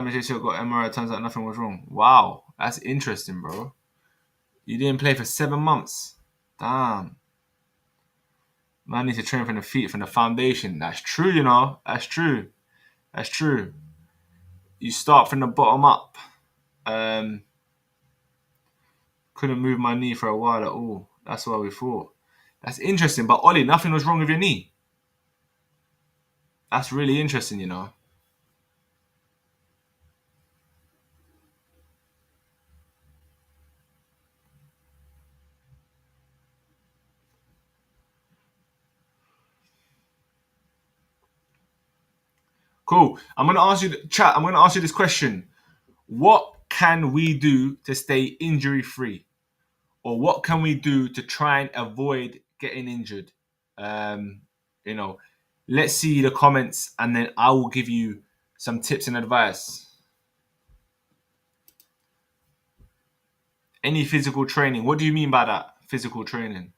MHC got MRI. Turns out nothing was wrong. Wow, that's interesting, bro. You didn't play for 7 months. Damn. Man needs to train from the feet, from the foundation. That's true, you know. That's true. That's true. You start from the bottom up. Couldn't move my knee for a while at all. That's what we thought. That's interesting. But Ollie, nothing was wrong with your knee. That's really interesting, you know. Cool. I'm gonna ask you, chat. I'm gonna ask you this question: what can we do to stay injury free, or what can we do to try and avoid getting injured? Um, you know, let's see the comments, and then I will give you some tips and advice. Any physical training? What do you mean by that? Physical training?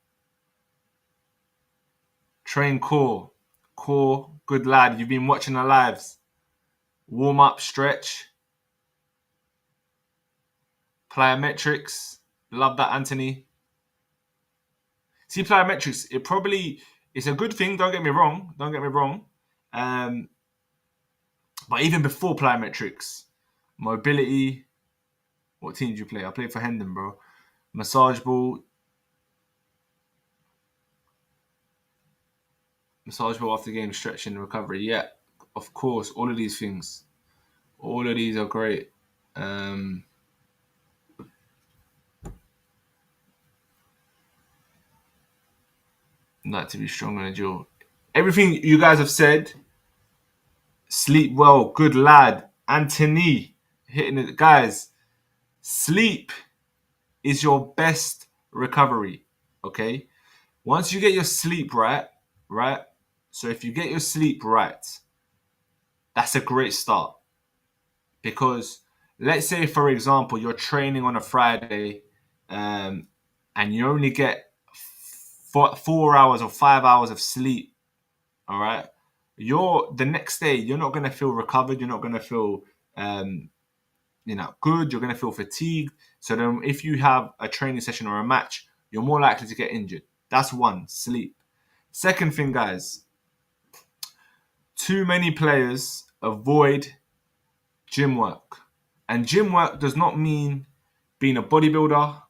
Train core. Core, good lad. You've been watching the lives. Warm up, stretch. Plyometrics. Love that, Anthony. See, plyometrics, it's a good thing. Don't get me wrong. Don't get me wrong. But even before plyometrics, mobility. What team do you play? I played for Hendon, bro. Massage ball. Massage ball after game, stretching, recovery. Yeah, of course. All of these things. All of these are great. Not to be strong on a duel. Everything you guys have said, sleep well, good lad. Anthony, hitting it. Guys, sleep is your best recovery, okay? Once you get your sleep right? So if you get your sleep right, that's a great start. Because let's say, for example, you're training on a Friday and you only get 4 hours or 5 hours of sleep, all right? The next day, you're not going to feel recovered. You're not going to feel good. You're going to feel fatigued. So then if you have a training session or a match, you're more likely to get injured. That's one, sleep. Second thing, guys, too many players avoid gym work. And gym work does not mean being a bodybuilder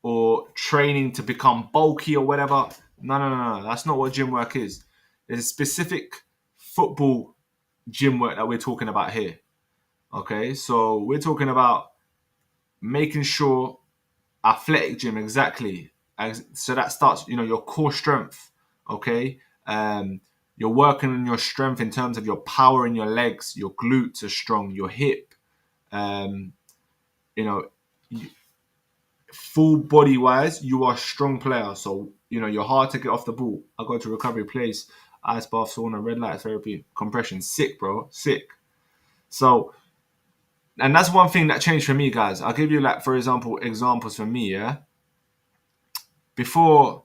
or training to become bulky or whatever. No. That's not what gym work is. There's a specific football gym work that we're talking about here. Okay, so we're talking about making sure athletic gym, exactly. So that starts, your core strength. Okay, you're working on your strength in terms of your power in your legs, your glutes are strong, your hip. You know, full body wise, you are a strong player. So you're hard to get off the ball. I go to recovery place, ice bath, sauna, red light therapy, compression. Sick, bro, sick. So. And that's one thing that changed for me, guys. I'll give you, like, for example, examples for me, yeah? Before,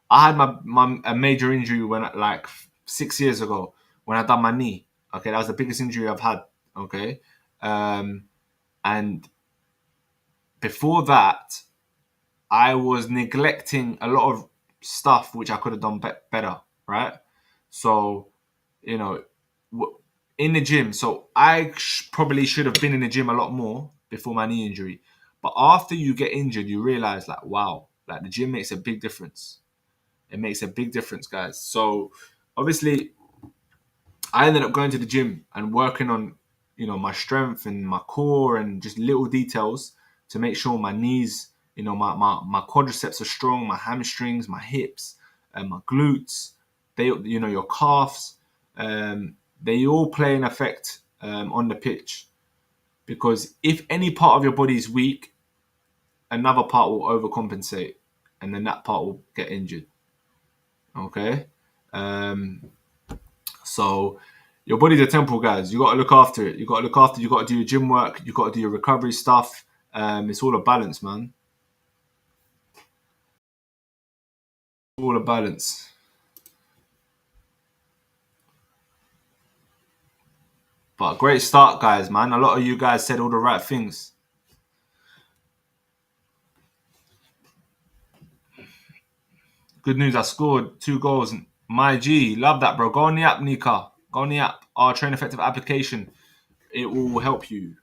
I had a major injury when, like, 6 years ago, when I done my knee. Okay, that was the biggest injury I've had, okay? And before that, I was neglecting a lot of stuff which I could have done better, right? So, you know, in the gym. So I probably should have been in the gym a lot more before my knee injury. But after you get injured, you realize, like, wow, like, the gym makes a big difference. It makes a big difference, guys. So obviously, I ended up going to the gym and working on, my strength and my core and just little details to make sure my knees, my quadriceps are strong, my hamstrings, my hips, and my glutes. They, your calves. They all play an effect on the pitch, because if any part of your body is weak, another part will overcompensate, and then that part will get injured. Okay, so your body's a temple, guys. You got to look after it. You got to do your gym work. You got to do your recovery stuff. It's all a balance, man. All a balance. But great start, guys, man. A lot of you guys said all the right things. Good news, I scored 2 goals. My G, love that, bro. Go on the app, Nika. Go on the app. Our Train Effective application. It will help you.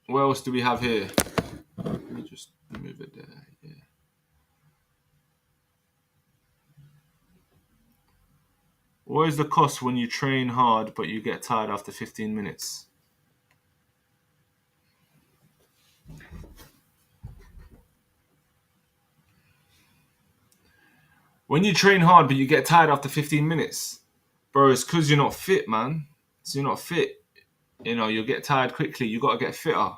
What else do we have here? Let me just move it there. Yeah. What is the cost when you train hard but you get tired after 15 minutes? When you train hard but you get tired after 15 minutes, bro, it's because you're not fit, man. So you're not fit. You know, you'll get tired quickly. You got to get fitter.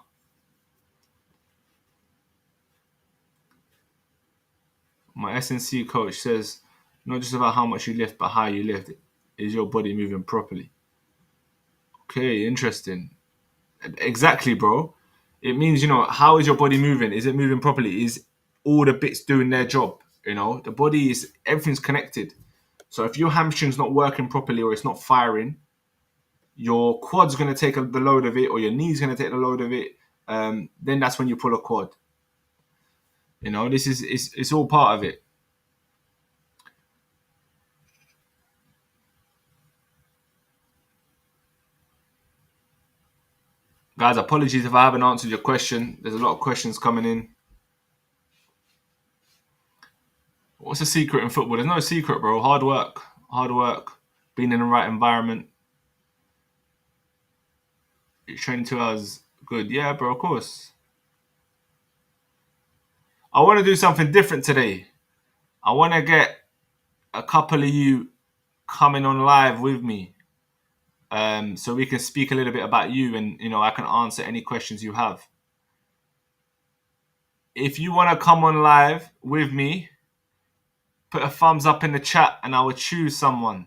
My S&C coach says, not just about how much you lift, but how you lift. Is your body moving properly? Okay, interesting. Exactly, bro. It means, you know, how is your body moving? Is it moving properly? Is all the bits doing their job? You know, the body is, everything's connected. So if your hamstring's not working properly or it's not firing, your quad's going to take the load of it or your knee's going to take the load of it. Then that's when you pull a quad. You know, this is, it's all part of it. Guys, apologies if I haven't answered your question. There's a lot of questions coming in. What's the secret in football? There's no secret, bro. Hard work, being in the right environment. Training 2 hours, good. Yeah, bro, of course. I want to do something different today. I want to get a couple of you coming on live with me, so we can speak a little bit about you, and you know I can answer any questions you have. If you want to come on live with me, put a thumbs up in the chat, and I will choose someone.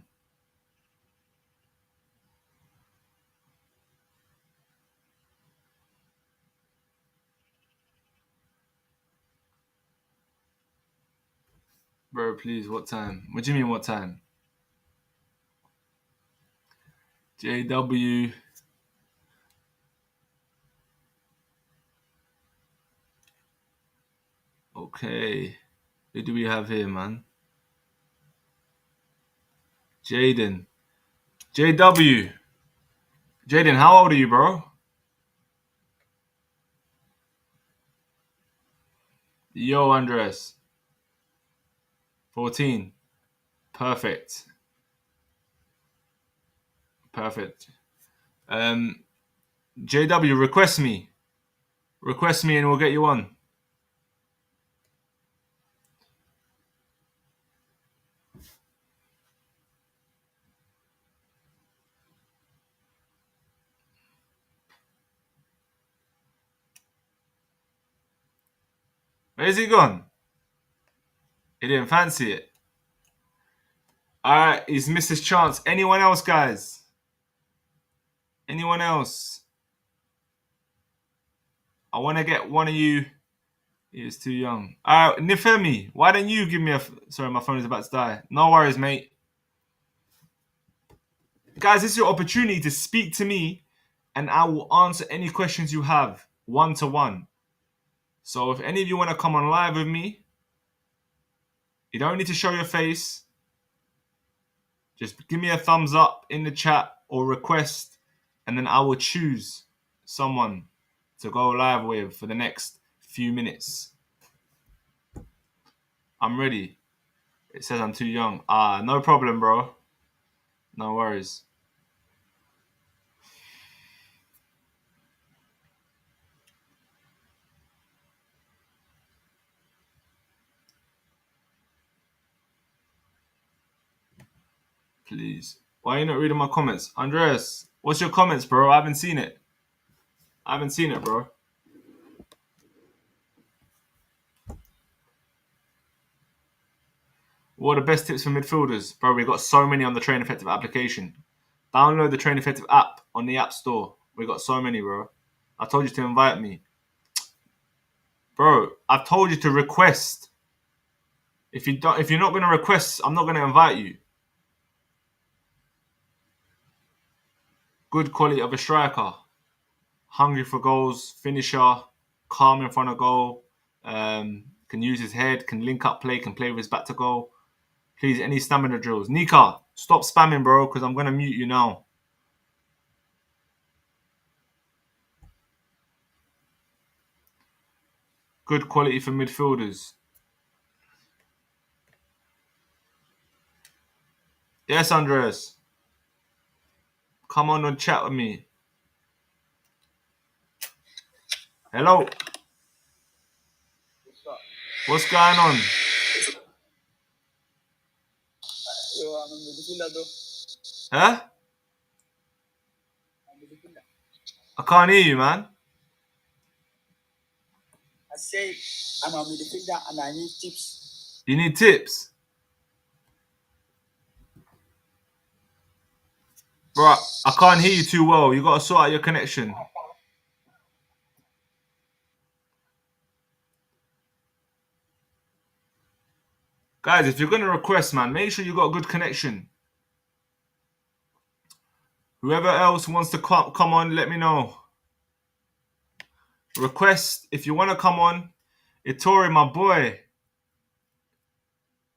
Bro, please, what time? What do you mean, what time? JW. Okay. Who do we have here, man? Jaden. JW. Jaden, how old are you, bro? Yo, Andres. 14. Perfect. JW, request me. Request me and we'll get you on. Where's he gone? He didn't fancy it. Alright, he's missed his chance. Anyone else, guys? Anyone else? I want to get one of you. He is too young. Alright, Nifemi, why don't you give me a... Sorry, my phone is about to die. No worries, mate. Guys, this is your opportunity to speak to me and I will answer any questions you have one-to-one. So if any of you want to come on live with me, you don't need to show your face. Just give me a thumbs up in the chat or request, and then I will choose someone to go live with for the next few minutes. I'm ready. It says I'm too young. No problem, bro. No worries. Please. Why are you not reading my comments? Andres, what's your comments, bro? I haven't seen it. Bro. What are the best tips for midfielders? Bro, we've got so many on the Train Effective application. Download the Train Effective app on the App Store. We got so many, bro. I told you to invite me. Bro, I've told you to request. If you're not going to request, I'm not going to invite you. Good quality of a striker. Hungry for goals, finisher, calm in front of goal, can use his head, can link up play, can play with his back to goal. Please, any stamina drills. Nika, stop spamming, bro, because I'm going to mute you now. Good quality for midfielders. Yes, Andres. Come on and chat with me. Hello. What's going on? Yo, I'm a midfielder though. Huh? I'm a midfielder. I can't hear you, man. I say I'm a midfielder and I need tips. You need tips? Bro, I can't hear you too well. You got to sort out your connection. Guys, if you're going to request, man, make sure you got a good connection. Whoever else wants to come on, let me know. Request, if you want to come on. Itori, my boy.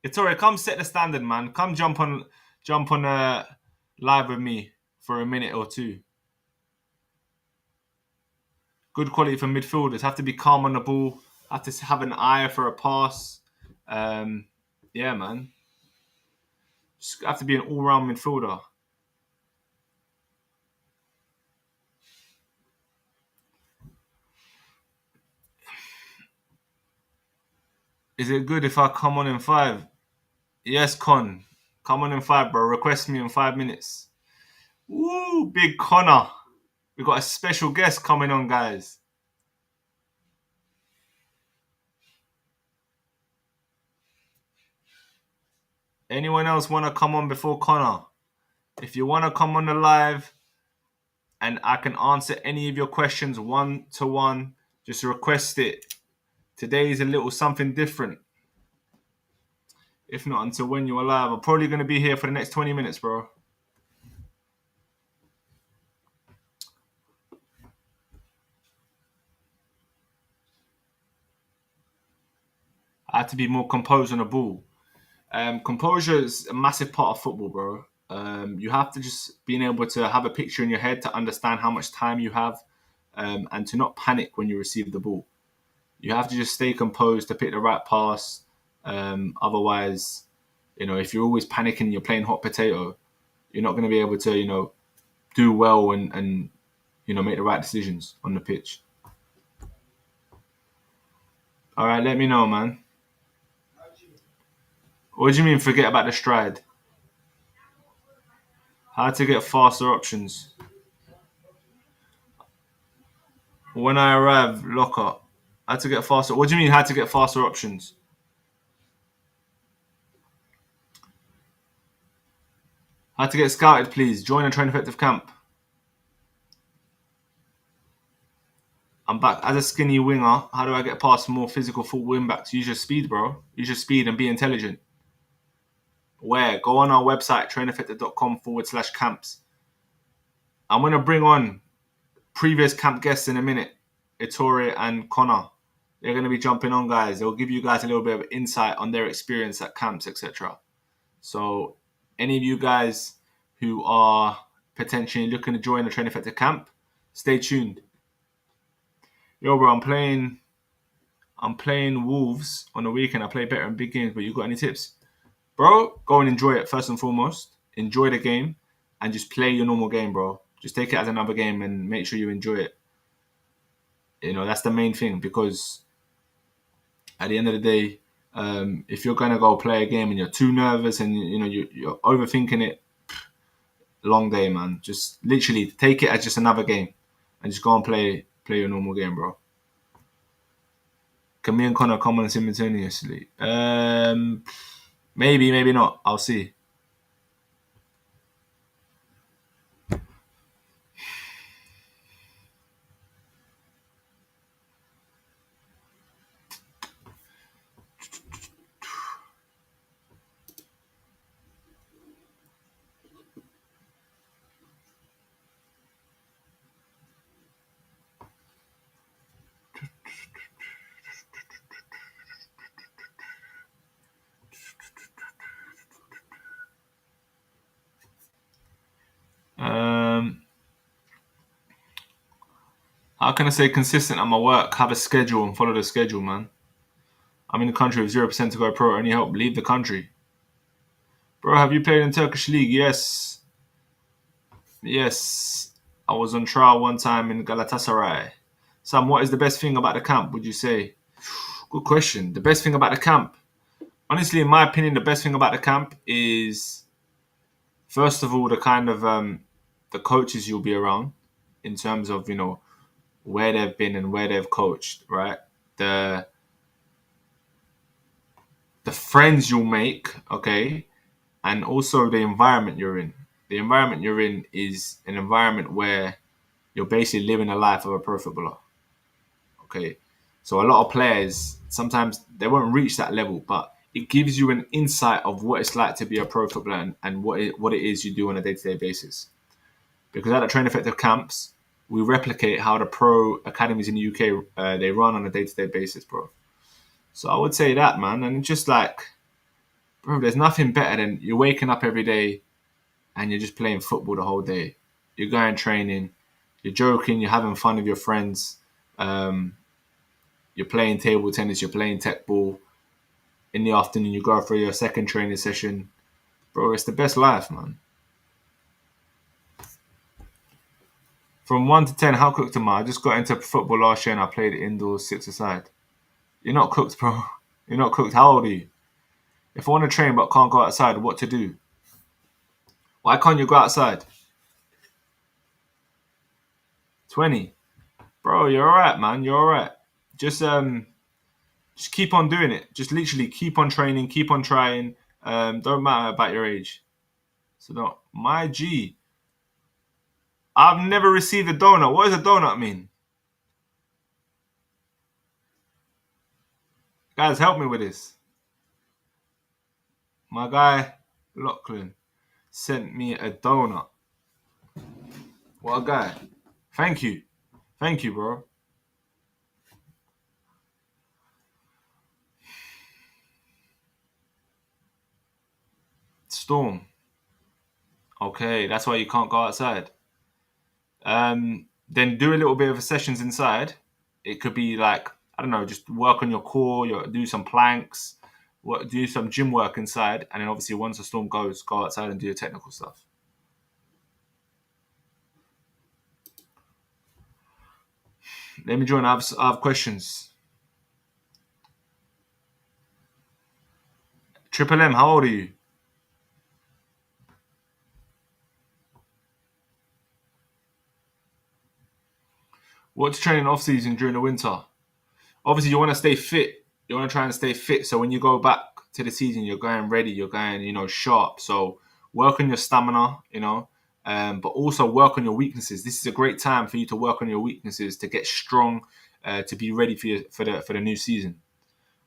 Itori, come set the standard, man. Come jump on live with me for a minute or two. Good quality for midfielders. Have to be calm on the ball. Have to have an eye for a pass. Yeah, man. Just have to be an all-round midfielder. Is it good if I come on in 5? Yes, Con. Come on in 5, bro. Request me in 5 minutes. Woo, big Connor. We got a special guest coming on, guys. Anyone else want to come on before Connor? If you want to come on the live and I can answer any of your questions one-to-one, just request it. Today is a little something different. If not until when you're live. I'm probably going to be here for the next 20 minutes, bro. I had to be more composed on the ball. Composure is a massive part of football, bro. You have to just being able to have a picture in your head to understand how much time you have, and to not panic when you receive the ball. You have to just stay composed to pick the right pass. Otherwise, if you're always panicking, you're playing hot potato. You're not going to be able to, do well and make the right decisions on the pitch. All right, let me know, man. What do you mean forget about the stride? How to get faster options. When I arrive, lock up. How to get faster. What do you mean how to get faster options? How to get scouted, please. Join a train effective camp. I'm back as a skinny winger. How do I get past more physical full wing backs? Use your speed, bro. Use your speed and be intelligent. Where? Go on our website, traineffective.com/camps. I'm going to bring on previous camp guests in a minute. Ettore and Connor. They're going to be jumping on, guys. They'll give you guys a little bit of insight on their experience at camps, etc. So, any of you guys who are potentially looking to join the Train Effective camp, stay tuned. Yo, bro, I'm playing Wolves on the weekend. I play better in big games, but you got any tips? Bro, go and enjoy it first and foremost. Enjoy the game and just play your normal game, bro. Just take it as another game and make sure you enjoy it. That's the main thing, because at the end of the day, if you're going to go play a game and you're too nervous and you're overthinking it, long day, man. Just literally take it as just another game and just go and play your normal game, bro. Can me and Connor come on simultaneously? Maybe not. I'll see. can I stay consistent at my work, have a schedule, and follow the schedule, man? I'm in the country with 0% to go pro. Any help? Leave the country. Bro, have you played in Turkish league? Yes. Yes. I was on trial one time in Galatasaray. Sam, what is the best thing about the camp, would you say? Good question. The best thing about the camp? Honestly, in my opinion, the best thing about the camp is, first of all, the kind of the coaches you'll be around in terms of, where they've been and where they've coached, right? The the friends you'll make, okay, and also the environment you're in. The environment you're in is an environment where you're basically living a life of a pro footballer. Okay. So a lot of players sometimes they won't reach that level, but it gives you an insight of what it's like to be a pro footballer and what it is you do on a day-to-day basis. Because at the Train Effective camps, we replicate how the pro academies in the UK they run on a day-to-day basis, bro. So I would say that, man, and just like, bro, there's nothing better than you're waking up every day and you're just playing football the whole day. You're going training, you're joking, you're having fun with your friends. You're playing table tennis, you're playing tech ball. In the afternoon, you go for your second training session. Bro, it's the best life, man. From 1 to 10, how cooked am I? I just got into football last year and I played indoors, six aside. You're not cooked, bro. You're not cooked. How old are you? If I want to train but can't go outside, what to do? Why can't you go outside? 20. Bro, you're alright, man. You're alright. Just keep on doing it. Just literally keep on training, keep on trying. Don't matter about your age. So no, my G. I've never received a donut. What does a donut mean? Guys, help me with this. My guy, Lachlan, sent me a donut. What a guy. Thank you. Thank you, bro. Storm. Okay, that's why you can't go outside. Then do a little bit of sessions inside. It could be like, I don't know, just work on your core, do some planks, do some gym work inside, and then obviously once the storm goes, go outside and do your technical stuff. Let me join. I have questions. Triple M, how old are you? What's training off season during the winter? Obviously, you want to stay fit. You want to try and stay fit. So when you go back to the season, you're going ready. You're going, sharp. So work on your stamina, but also work on your weaknesses. This is a great time for you to work on your weaknesses to get strong, to be ready for the new season.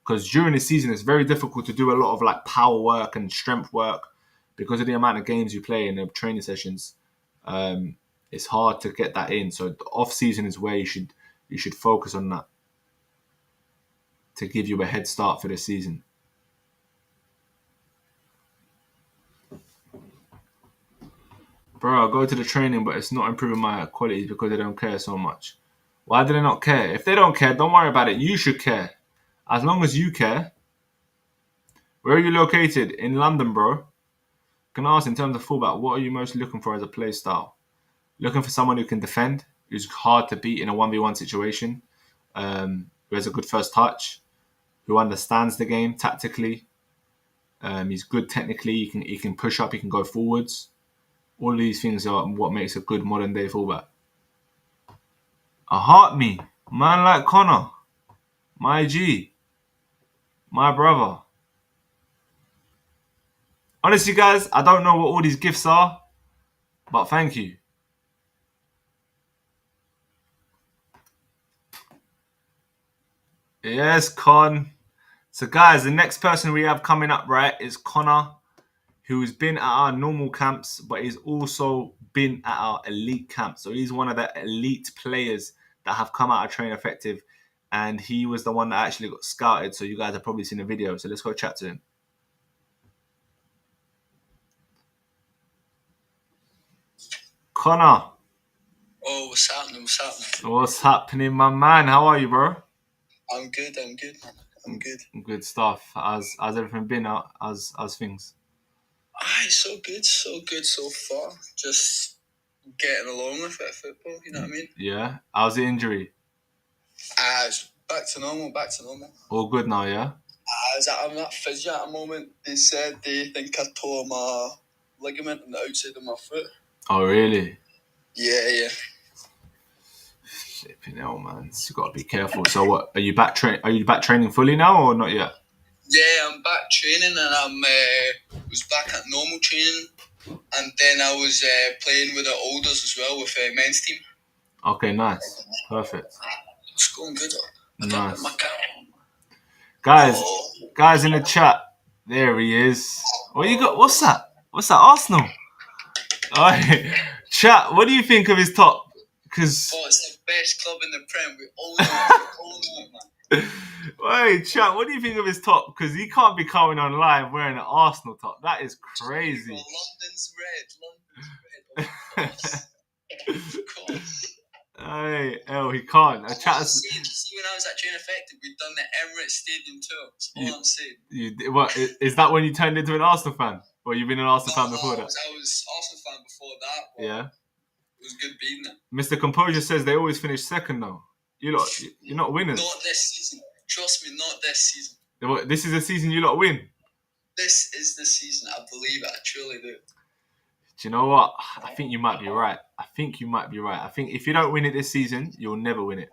Because during the season, it's very difficult to do a lot of like power work and strength work because of the amount of games you play in the training sessions. It's hard to get that in. So the off season is where you should focus on that to give you a head start for the season. Bro, I go to the training, but it's not improving my qualities because they don't care so much. Why do they not care? If they don't care, don't worry about it. You should care. As long as you care. Where are you located? In London, bro. Can I ask, in terms of fullback, what are you most looking for as a play style? Looking for someone who can defend, who's hard to beat in a 1v1 situation, who has a good first touch, who understands the game tactically. He's good technically. He can push up. He can go forwards. All of these things are what makes a good modern day fullback. A heart me, man like Connor, my G, my brother. Honestly, guys, I don't know what all these gifts are, but thank you. Yes, Con. So, guys, the next person we have coming up, right, is Connor, who's been at our normal camps, but he's also been at our elite camp. So he's one of the elite players that have come out of Train Effective, and he was the one that actually got scouted. So you guys have probably seen the video. So let's go chat to him. Connor. Oh, What's happening? What's happening, my man? How are you, bro? I'm good, man. I'm good. Good stuff. How's everything been? How's things? So good so far. Just getting along with it, football, you know what I mean? Yeah. How's the injury? It's back to normal. All good now, yeah? I'm at physio at the moment. They said they think I tore my ligament on the outside of my foot. Oh, really? Yeah. Flipping hell, man. So you got to be careful. So what? Are you back training fully now or not yet? Yeah, I'm back training and I'm was back at normal training, and then I was playing with the Olders as well with men's team. Okay, nice. Perfect. It's going good. Nice. My Guys in the chat. There he is. What you got? What's that? Arsenal? Oh, chat. What do you think of his top? Because it's the best club in the Prem. We all know it, man. Wait, chat. What do you think of his top? Because he can't be coming on live wearing an Arsenal top. That is crazy. London's red. Of course. Hey, he can't. See, when I was at Train Effective, we'd done the Emirates Stadium tour. That's all I'm saying. What is that when you turned into an Arsenal fan? Or you've been an Arsenal fan before that? I was Arsenal fan before that. Yeah. It was good being there. Mr. Composure says they always finish second though. You're not winners. Not this season. Trust me, not this season. This is the season you lot win. This is the season. I believe it. I truly do. Do you know what? I think you might be right. I think if you don't win it this season, you'll never win it.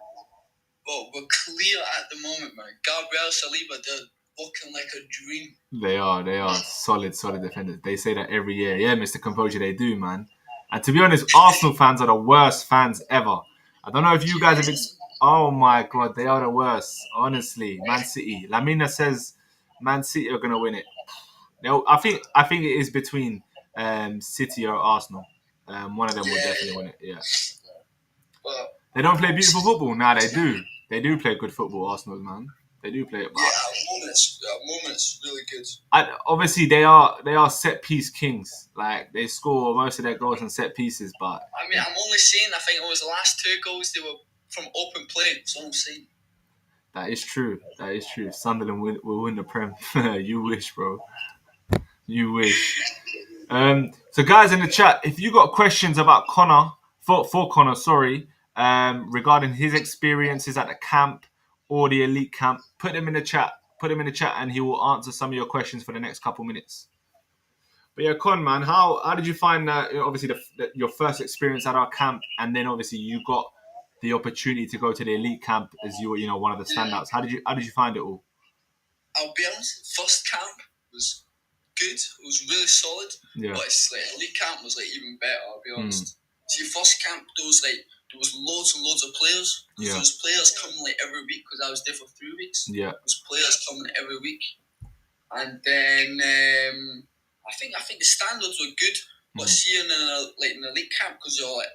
Well, we're clear at the moment, man. Gabriel Saliba, they're looking like a dream. They are solid defenders. They say that every year. Yeah, Mr. Composure, they do, man. And to be honest, Arsenal fans are the worst fans ever. I don't know if you guys have... Oh my God, they are the worst. Honestly, Man City. Lamina says Man City are going to win it. I think it is between City or Arsenal. One of them will definitely win it, yeah. Well, they don't play beautiful football. Nah, they do. They do play good football, Arsenal, man. They do play it. Yeah, at moments, really good. Obviously, they are set piece kings. Like, they score most of their goals on set pieces, but... I mean, I'm only saying, I think it was the last 2 goals, they were from open play. That's all I'm saying. That is true. Sunderland will win the Prem. You wish, bro. You wish. So, guys in the chat, if you got questions about Connor, for Connor, regarding his experiences at the camp or the elite camp, put them in the chat. And he will answer some of your questions for the next couple minutes. But yeah, Con, man, how did you find obviously your first experience at our camp, and then obviously you got the opportunity to go to the elite camp as you were, one of the standouts. How did you find it all? I'll be honest, first camp was good. It was really solid. Yeah. But it's like elite camp was like even better, I'll be honest. See, first camp there was loads and loads of players. Yeah. There was players coming like every week because I was there for 3 weeks. Yeah. There was players coming every week. And then I think the standards were good, but seeing in the elite camp, because you're like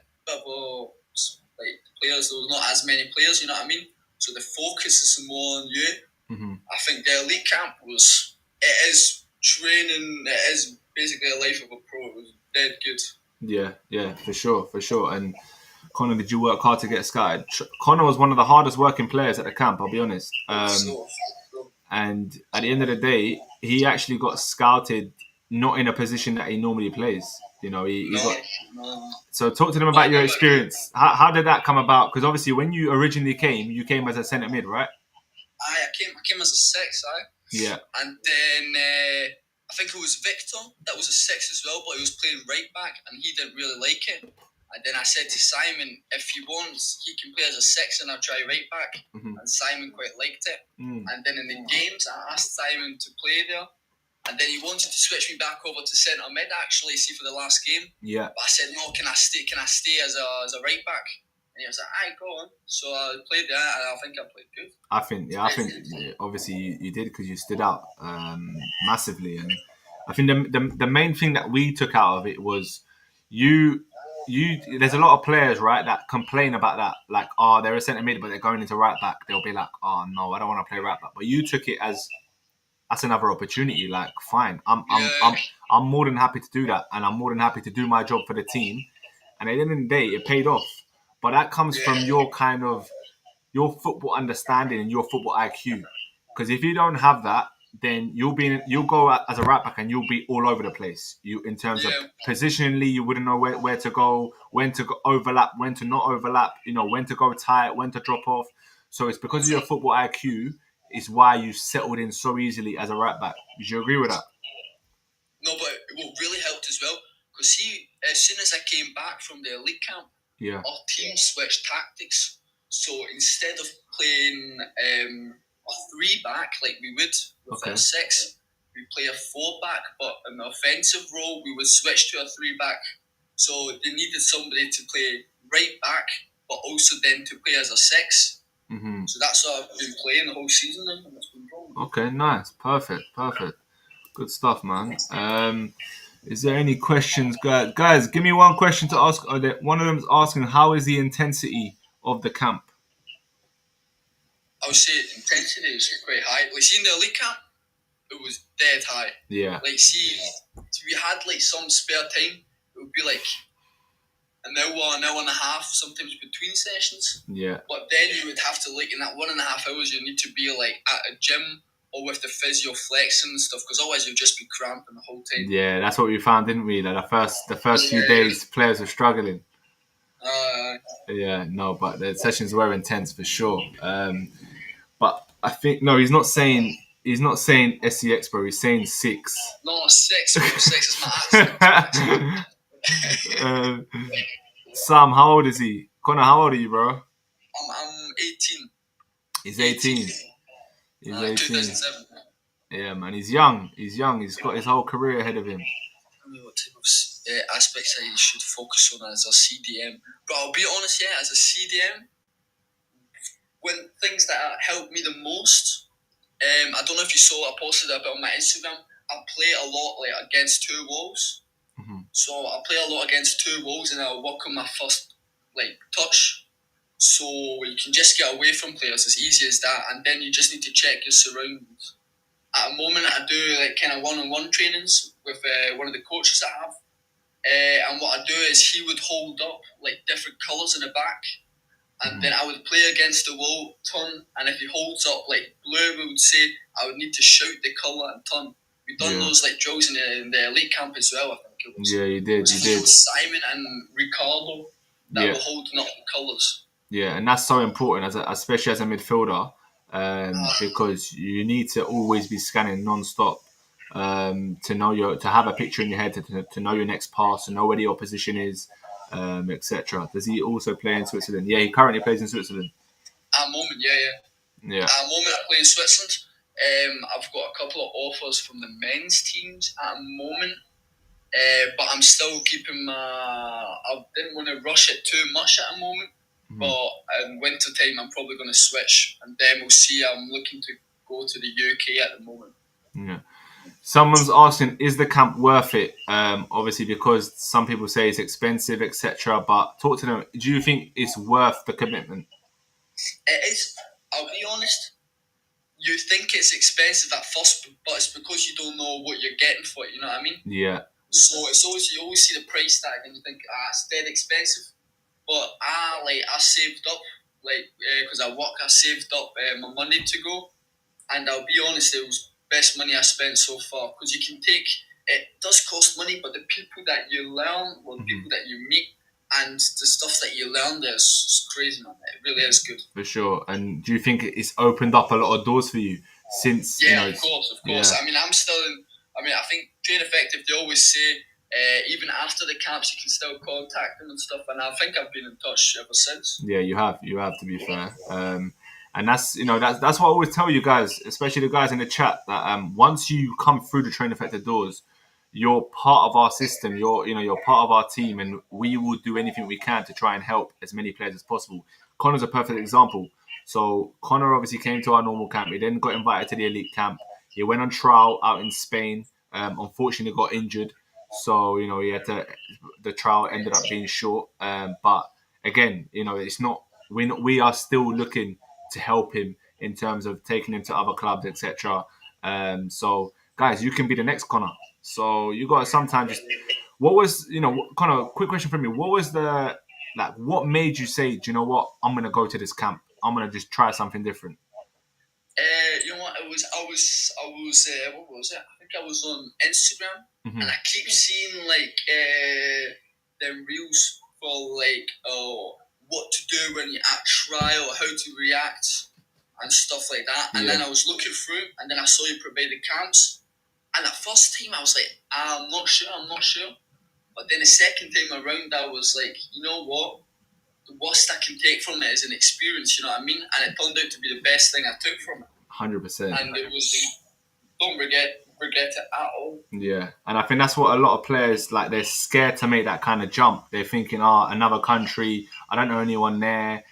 players, there was not as many players, you know what I mean? So the focus is more on you. Mm-hmm. I think the elite camp it is training, it is basically a life of a pro. It was dead good. Yeah, for sure. And Connor, did you work hard to get scouted? Connor was one of the hardest working players at the camp, I'll be honest. And at the end of the day, he actually got scouted not in a position that he normally plays. So talk to them about your experience. How did that come about? Because obviously when you originally came, you came as a centre mid, right? I came as a 6, Yeah. And then I think it was Victor that was a 6 as well, but he was playing right back and he didn't really like it. And then I said to Simon, if he wants, he can play as a 6 and I'll try right back. Mm-hmm. And Simon quite liked it. And then in the games, I asked Simon to play there. And then he wanted to switch me back over to centre mid, actually, see for the last game. Yeah. But I said, no, can I stay as a right back? And he was like, aye, go on. So I played there, and I think I played good. I think obviously you did, because you stood out massively. And I think the main thing that we took out of it was you. There's a lot of players, right, that complain about that. Like, they're a centre mid, but they're going into right back. They'll be like, no, I don't want to play right back. But you took it as, that's another opportunity. Like, fine, I'm more than happy to do that, and I'm more than happy to do my job for the team. And at the end of the day, it paid off. but that comes from Yeah. your football understanding and your football IQ. Because if you don't have that, then you'll go as a right back and you'll be all over the place. You in terms of Yeah. positionally, you wouldn't know where to go, when to go overlap, when to not overlap. When to go tight, when to drop off. So it's because of your football IQ is why you settled in so easily as a right back. Would you agree with that? No, but what really helped as well, because see, as soon as I came back from the elite camp, Yeah. our team switched tactics. So instead of playing a three back like we would with Okay. a six, we play a four back. But in the offensive role, we would switch to a three back. So they needed somebody to play right back, but also then to play as a six. Mm-hmm. So that's what I've been playing the whole season now, and it's been wrong. Okay. Nice. Perfect. Good stuff, man. Is there any questions, guys? Give me one question to ask. One of them's asking, how is the intensity of the camp? I would say intensity is quite high. Like, see, in the elite camp, it was dead high. Yeah. Like, see, we had like some spare time. It would be like an hour and a half, sometimes between sessions. Yeah. But then you would have to, like, in that 1.5 hours, you need to be like at a gym or with the physio flexing and stuff, because otherwise you'll just be cramping the whole time. Yeah, that's what we found, didn't we? Like the first few days, players were struggling. Yeah, no, but the sessions were intense for sure. But I think no, he's not saying SEX, bro. He's saying 6. No, 6, bro. 6 is my accent. Sam, how old is he? Connor, how old are you, bro? I'm 18. He's 18. He's 18. 2007. Yeah, man. He's young. He's got his whole career ahead of him. Tell me what type of aspects I should focus on as a CDM. But I'll be honest, yeah, as a CDM, when things that helped me the most, I don't know if you saw, I posted a bit on my Instagram. I play a lot like against two walls. Mm-hmm. So I play a lot against two walls, and I'll work on my first like touch. So you can just get away from players as easy as that, and then you just need to check your surroundings. At a moment, I do like kind of one-on-one trainings with one of the coaches I have, and what I do is he would hold up like different colours in the back, and then I would play against the wall, turn, and if he holds up like blue, we would say I would need to shout the colour and turn. We've done those like drills in the elite camp as well. I think it was. Yeah, you did. It was Simon and Ricardo that were holding up the colours. Yeah, and that's so important, especially as a midfielder, because you need to always be scanning non-stop to have a picture in your head, to know your next pass, to know where the opposition is, etc. Does he also play in Switzerland? Yeah, he currently plays in Switzerland. At the moment, yeah. At the moment, I play in Switzerland. I've got a couple of offers from the men's teams at the moment. But I'm still keeping I didn't want to rush it too much at the moment. Mm-hmm. But in winter time, I'm probably going to switch, and then we'll see. I'm looking to go to the UK at the moment. Yeah. Someone's asking, is the camp worth it? Obviously, because some people say it's expensive, etc. But talk to them. Do you think it's worth the commitment? It is. I'll be honest. You think it's expensive at first, but it's because you don't know what you're getting for it. You know what I mean? Yeah. So it's always, you always see the price tag and you think, it's dead expensive. But I saved up, because I work, I saved up my money to go. And I'll be honest, it was best money I spent so far. Because you can take, it does cost money, but the people that you learn, or the people that you meet, and the stuff that you learn there is crazy, man. It really is good. For sure. And do you think it's opened up a lot of doors for you since? Yeah, of course. Yeah. I mean, I'm still in. I think Train Effective, they always say, even after the camps, you can still contact them and stuff. And I think I've been in touch ever since. Yeah, you have. You have, to be fair. And that's what I always tell you guys, especially the guys in the chat, that once you come through the Train Effective doors, you're part of our system. You're part of our team, and we will do anything we can to try and help as many players as possible. Connor's a perfect example. So Connor obviously came to our normal camp. He then got invited to the elite camp. He went on trial out in Spain. Unfortunately, got injured. So he had to. The trial ended up being short. But again, it's not. We are still looking to help him in terms of taking him to other clubs, etc. So guys, you can be the next Connor. So you got to sometimes just. What was Connor? Quick question for me. What was the Like, what made you say, do you know what? I'm gonna go to this camp. I'm gonna just try something different. You know what? I was. What was it? I think I was on Instagram, and I keep seeing like the reels for like what to do when you're at trial, how to react, and stuff like that. And then I was looking through, and then I saw you provided camps. And at first time, I was like, I'm not sure. But then the second time around, I was like, you know what? The worst I can take from it is an experience, you know what I mean? And it turned out to be the best thing I took from it. 100%. And it was, don't regret it at all. Yeah, and I think that's what a lot of players, like, they're scared to make that kind of jump. They're thinking, another country, I don't know anyone there,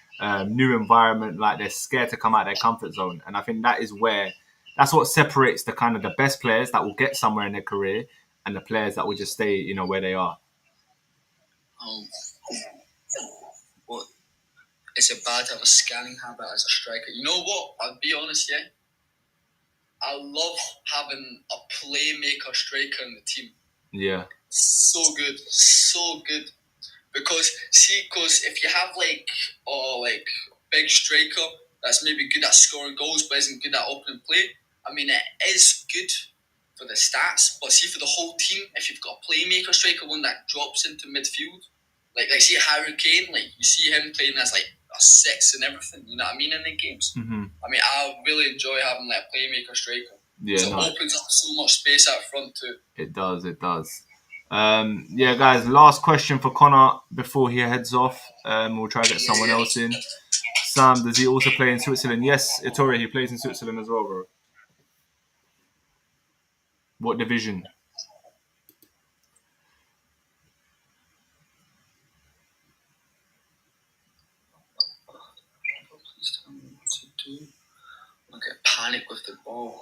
new environment, like they're scared to come out of their comfort zone. And I think that's what separates the kind of the best players that will get somewhere in their career and the players that will just stay, where they are. Well, it's bad to have a scanning habit as a striker. You know what? I'll be honest, yeah. I love having a playmaker striker in the team. Yeah. So good. Because if you have like big striker that's maybe good at scoring goals but isn't good at opening play, I mean it is good for the stats, but see for the whole team, if you've got a playmaker striker, one that drops into midfield, like see Harry Kane, like you see him playing as like a 6 and everything, you know what I mean, in the games. Mm-hmm. I mean, I really enjoy having like a playmaker striker. Yeah, it opens up so much space out front too. It does. Yeah, guys, last question for Connor before he heads off. We'll try to get someone else in. Sam, does he also play in Switzerland? Yes, Ettore, he plays in Switzerland as well, bro. What division? Okay, panic with the ball.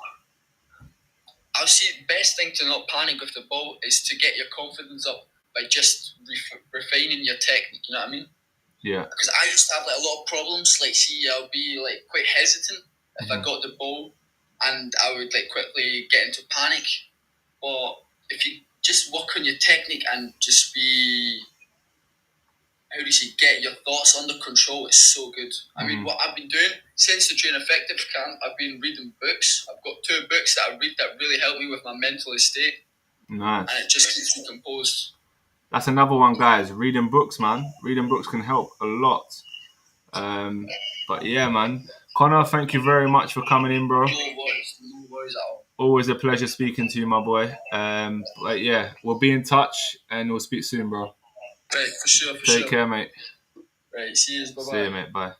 I'll see the best thing to not panic with the ball is to get your confidence up by just refining your technique, you know what I mean? Yeah. Because I used to have like a lot of problems, like I'll be like quite hesitant if I got the ball and I would like quickly get into panic. But if you just work on your technique and just be, get your thoughts under control, it's so good. I mean, what I've been doing since the Train Effective camp, I've been reading books. I've got 2 books that I read that really help me with my mental state. Nice. And it just keeps me composed. That's another one, guys. Reading books, man. Reading books can help a lot. But yeah, man. Connor, thank you very much for coming in, bro. No worries at all. Always a pleasure speaking to you, my boy. But yeah, we'll be in touch and we'll speak soon, bro. Right, for sure. Take care, mate. Right, see you. Bye-bye. See you, mate. Bye.